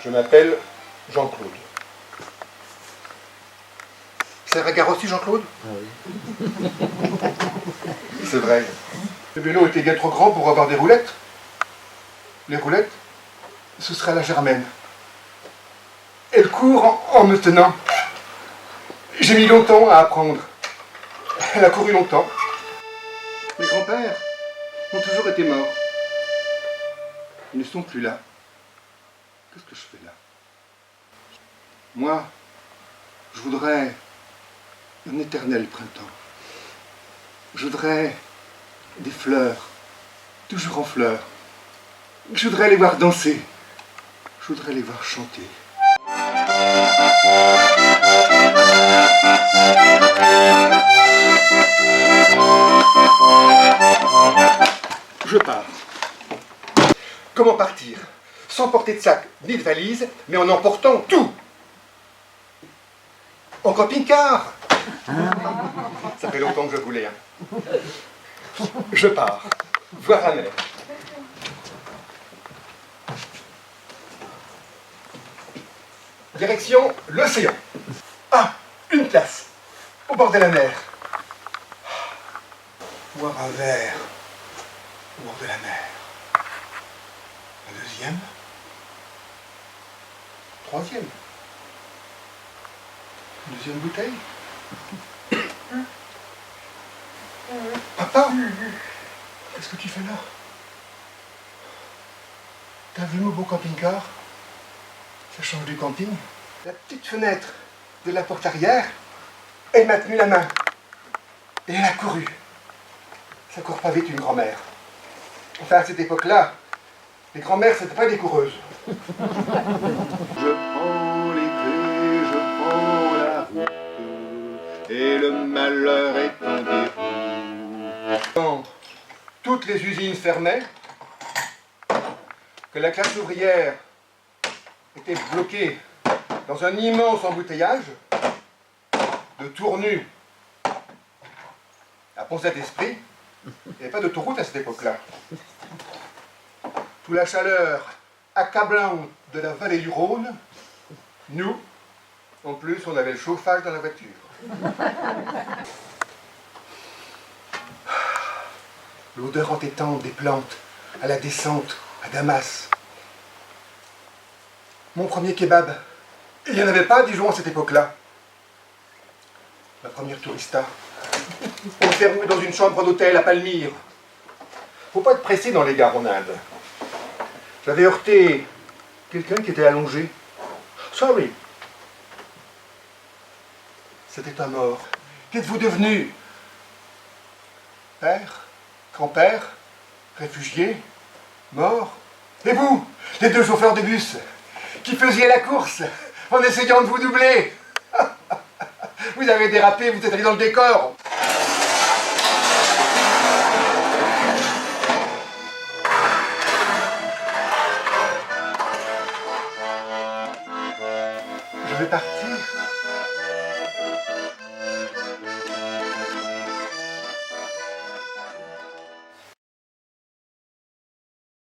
Je m'appelle Jean-Claude. C'est la gare aussi, Jean-Claude? Ah oui. C'est vrai. Le vélo était bien trop grand pour avoir des roulettes. Les roulettes, ce serait à la Germaine. Elle court en me tenant. J'ai mis longtemps à apprendre. Elle a couru longtemps. Mes grands-pères ont toujours été morts. Ils ne sont plus là. Qu'est-ce que je fais là? Moi, je voudrais un éternel printemps. Je voudrais des fleurs, toujours en fleurs. Je voudrais les voir danser. Je voudrais les voir chanter. Je pars. Comment partir? Sans porter de sac ni de valise, mais en emportant tout. En camping-car. Ça fait longtemps que je voulais. Je pars. Voir la mer. Direction l'océan. Ah, une place. Au bord de la mer. Boire un verre. Au bord de la mer. Un deuxième. Troisième. Une deuxième bouteille. Papa, qu'est-ce que tu fais là? T'as vu mon beau camping-car? Ça change du camping. La petite fenêtre de la porte arrière, elle m'a tenu la main. Et elle a couru. Ça court pas vite une grand-mère. Enfin, à cette époque-là, les grand-mères, c'était pas des coureuses. Je prends les clés, je prends la route, et le malheur est en déroute. Quand toutes les usines fermaient, que la classe ouvrière était bloquée dans un immense embouteillage de Tournu à Pont-Saint-Esprit, il n'y avait pas d'autoroute à cette époque-là. Sous la chaleur accablante de la vallée du Rhône, nous, en plus, on avait le chauffage dans la voiture. L'odeur entêtante des plantes à la descente à Damas. Mon premier kebab. Il n'y en avait pas à Dijon à cette époque-là. Ma première tourista. Enfermée dans une chambre d'hôtel à Palmyre. Faut pas être pressé dans les gares en Inde. J'avais heurté quelqu'un qui était allongé. Sorry. C'était un mort. Qu'êtes-vous devenu? Père? Grand-père? Réfugié? Mort? Et vous, les deux chauffeurs de bus, qui faisiez la course en essayant de vous doubler? Vous avez dérapé, vous êtes allé dans le décor. Je vais partir.